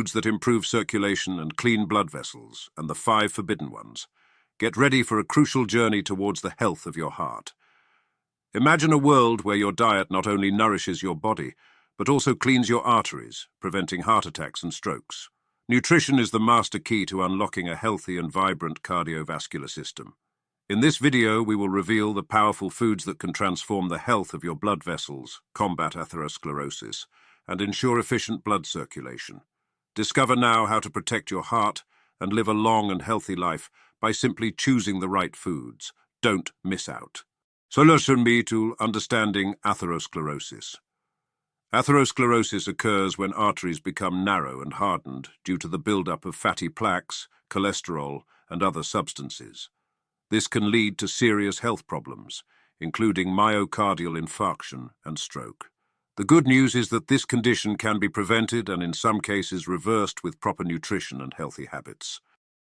foods that improve circulation and clean blood vessels, and the 5 forbidden ones. Get ready for a crucial journey towards the health of your heart. Imagine a world where your diet not only nourishes your body, but also cleans your arteries, preventing heart attacks and strokes. Nutrition is the master key to unlocking a healthy and vibrant cardiovascular system. In this video, we will reveal the powerful foods that can transform the health of your blood vessels, combat atherosclerosis, and ensure efficient blood circulation. Discover now how to protect your heart and live a long and healthy life by simply choosing the right foods. Don't miss out. Solution B to understanding atherosclerosis. Atherosclerosis occurs when arteries become narrow and hardened due to the buildup of fatty plaques, cholesterol, and other substances. This can lead to serious health problems, including myocardial infarction and stroke. The good news is that this condition can be prevented and in some cases reversed with proper nutrition and healthy habits.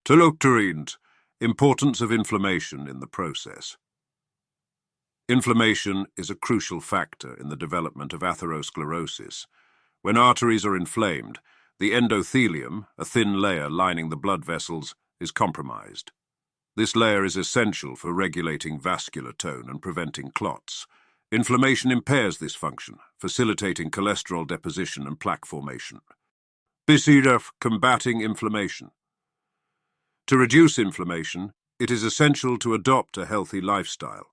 Telocterines, importance of inflammation in the process. Inflammation is a crucial factor in the development of atherosclerosis. When arteries are inflamed, the endothelium, a thin layer lining the blood vessels, is compromised. This layer is essential for regulating vascular tone and preventing clots. Inflammation impairs this function, facilitating cholesterol deposition and plaque formation. BCDF, combating inflammation. To reduce inflammation, it is essential to adopt a healthy lifestyle.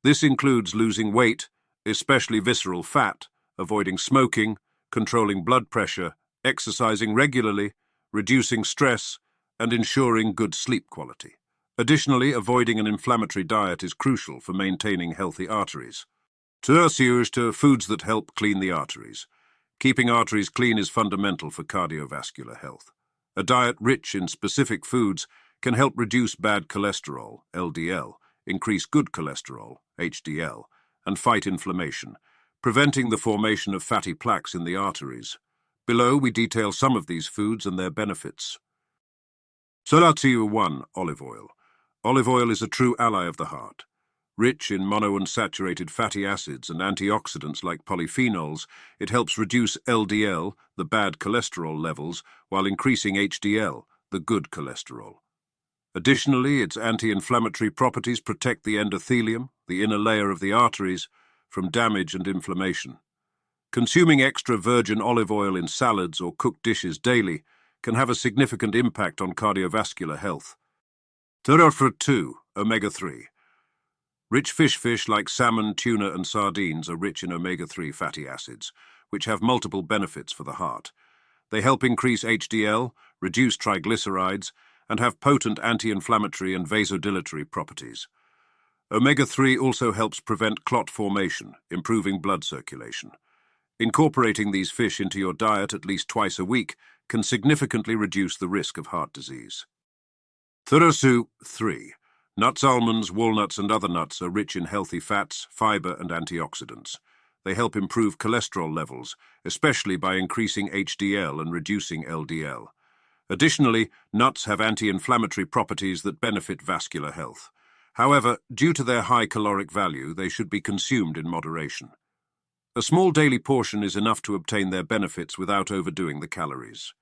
This includes losing weight, especially visceral fat, avoiding smoking, controlling blood pressure, exercising regularly, reducing stress, and ensuring good sleep quality. Additionally, avoiding an inflammatory diet is crucial for maintaining healthy arteries. Tertius to foods that help clean the arteries. Keeping arteries clean is fundamental for cardiovascular health. A diet rich in specific foods can help reduce bad cholesterol, LDL, increase good cholesterol, HDL, and fight inflammation, preventing the formation of fatty plaques in the arteries. Below, we detail some of these foods and their benefits. Solution 1. Olive oil. Olive oil is a true ally of the heart. Rich in monounsaturated fatty acids and antioxidants like polyphenols, it helps reduce LDL, the bad cholesterol levels, while increasing HDL, the good cholesterol. Additionally, its anti-inflammatory properties protect the endothelium, the inner layer of the arteries, from damage and inflammation. Consuming extra virgin olive oil in salads or cooked dishes daily can have a significant impact on cardiovascular health. Tertius 2. Omega-3. Rich fish like salmon, tuna, and sardines are rich in omega-3 fatty acids, which have multiple benefits for the heart. They help increase HDL, reduce triglycerides, and have potent anti-inflammatory and vasodilatory properties. Omega-3 also helps prevent clot formation, improving blood circulation. Incorporating these fish into your diet at least twice a week can significantly reduce the risk of heart disease. Tertius 3. Nuts, almonds, walnuts, and other nuts are rich in healthy fats, fiber, and antioxidants. They help improve cholesterol levels, especially by increasing HDL and reducing LDL. Additionally, nuts have anti-inflammatory properties that benefit vascular health. However, due to their high caloric value, they should be consumed in moderation. A small daily portion is enough to obtain their benefits without overdoing the calories.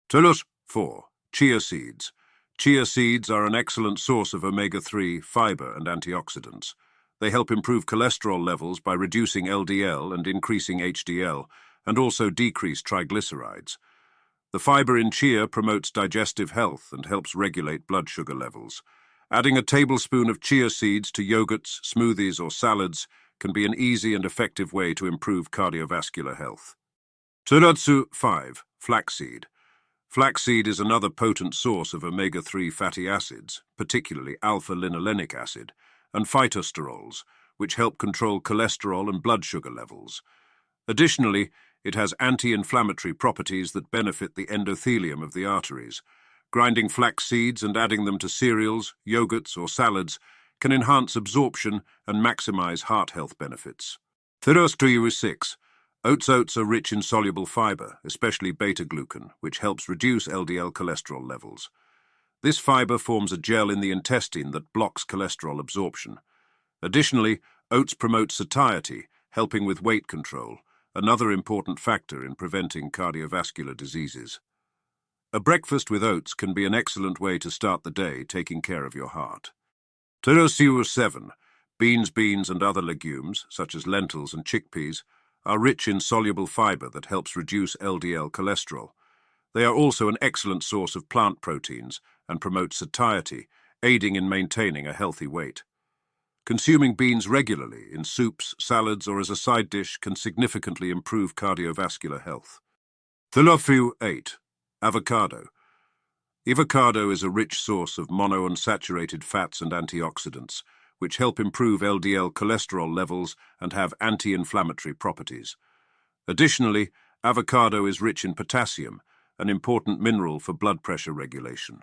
Tertius 4. Chia seeds. Chia seeds are an excellent source of omega-3, fiber, and antioxidants. They help improve cholesterol levels by reducing LDL and increasing HDL, and also decrease triglycerides. The fiber in chia promotes digestive health and helps regulate blood sugar levels. Adding a tablespoon of chia seeds to yogurts, smoothies, or salads can be an easy and effective way to improve cardiovascular health. Tertius 5. Flaxseed. Flaxseed is another potent source of omega-3 fatty acids, particularly alpha-linolenic acid, and phytosterols, which help control cholesterol and blood sugar levels. Additionally, it has anti-inflammatory properties that benefit the endothelium of the arteries. Grinding flax seeds and adding them to cereals, yogurts, or salads can enhance absorption and maximize heart health benefits. Tertius 6. Oats are rich in soluble fiber, especially beta-glucan, which helps reduce LDL cholesterol levels. This fiber forms a gel in the intestine that blocks cholesterol absorption. Additionally, oats promote satiety, helping with weight control, another important factor in preventing cardiovascular diseases. A breakfast with oats can be an excellent way to start the day taking care of your heart. Clots 7. Beans and other legumes, such as lentils and chickpeas, are rich in soluble fiber that helps reduce LDL cholesterol. They are also an excellent source of plant proteins and promote satiety, aiding in maintaining a healthy weight. Consuming beans regularly in soups, salads, or as a side dish can significantly improve cardiovascular health. Clots 8. Avocado. Avocado is a rich source of monounsaturated fats and antioxidants, which help improve LDL cholesterol levels and have anti-inflammatory properties. Additionally, avocado is rich in potassium, an important mineral for blood pressure regulation.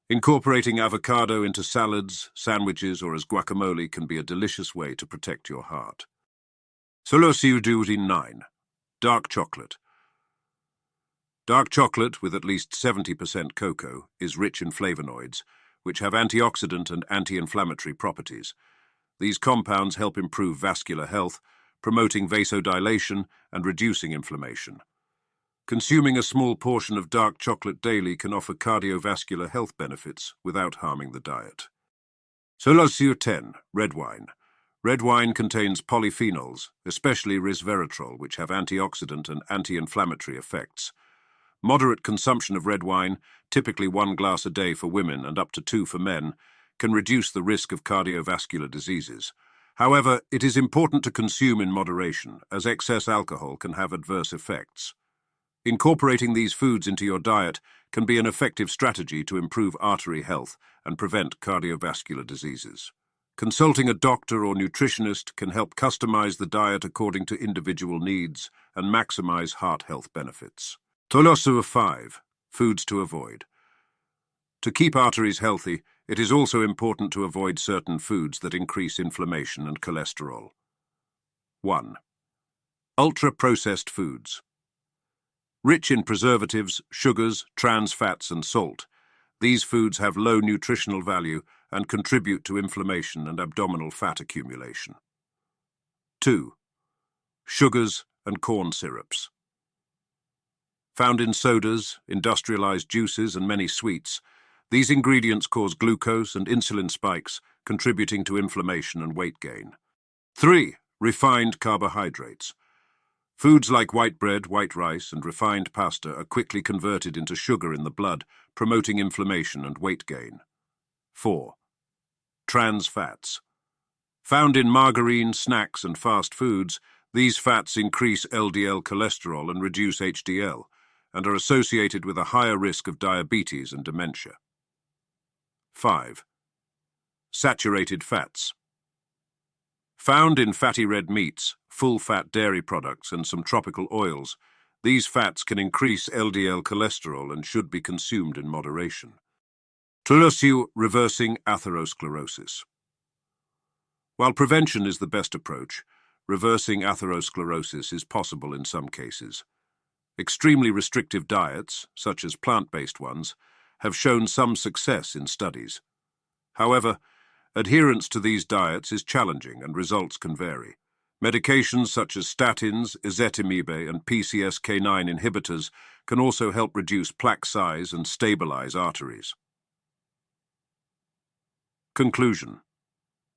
Incorporating avocado into salads, sandwiches, or as guacamole can be a delicious way to protect your heart. Clots 9. Dark chocolate. Dark chocolate, with at least 70% cocoa, is rich in flavonoids, which have antioxidant and anti-inflammatory properties. These compounds help improve vascular health, promoting vasodilation and reducing inflammation. Consuming a small portion of dark chocolate daily can offer cardiovascular health benefits without harming the diet. Clots 10. Red wine. Red wine contains polyphenols, especially resveratrol, which have antioxidant and anti-inflammatory effects. Moderate consumption of red wine, typically 1 glass a day for women and up to 2 for men, can reduce the risk of cardiovascular diseases. However, it is important to consume in moderation, as excess alcohol can have adverse effects. Incorporating these foods into your diet can be an effective strategy to improve artery health and prevent cardiovascular diseases. Consulting a doctor or nutritionist can help customize the diet according to individual needs and maximize heart health benefits. Clots 5. Foods to avoid. To keep arteries healthy, it is also important to avoid certain foods that increase inflammation and cholesterol. 1. Ultra-processed foods. Rich in preservatives, sugars, trans fats, and salt, these foods have low nutritional value and contribute to inflammation and abdominal fat accumulation. 2. Sugars and corn syrups. Found in sodas, industrialized juices, and many sweets, these ingredients cause glucose and insulin spikes, contributing to inflammation and weight gain. 3. Refined carbohydrates. Foods like white bread, white rice, and refined pasta are quickly converted into sugar in the blood, promoting inflammation and weight gain. 4. Trans fats. Found in margarine, snacks, and fast foods, these fats increase LDL cholesterol and reduce HDL, and are associated with a higher risk of diabetes and dementia. 5. Saturated fats. Found in fatty red meats, full-fat dairy products, and some tropical oils, these fats can increase LDL cholesterol and should be consumed in moderation. Clots reversing atherosclerosis. While prevention is the best approach, reversing atherosclerosis is possible in some cases. Extremely restrictive diets, such as plant-based ones, have shown some success in studies. However, adherence to these diets is challenging and results can vary. Medications such as statins, ezetimibe, and PCSK9 inhibitors can also help reduce plaque size and stabilize arteries. Conclusion.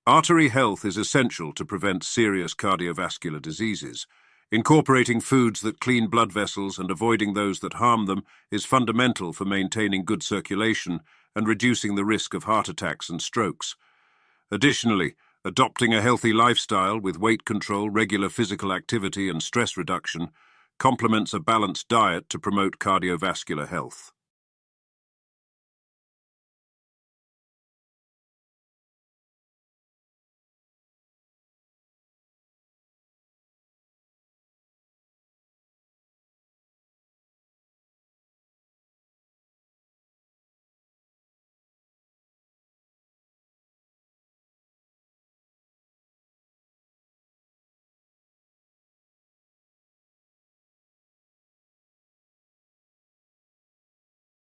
Artery health is essential to prevent serious cardiovascular diseases. Incorporating foods that clean blood vessels and avoiding those that harm them is fundamental for maintaining good circulation and reducing the risk of heart attacks and strokes. Additionally, adopting a healthy lifestyle with weight control, regular physical activity, and stress reduction complements a balanced diet to promote cardiovascular health.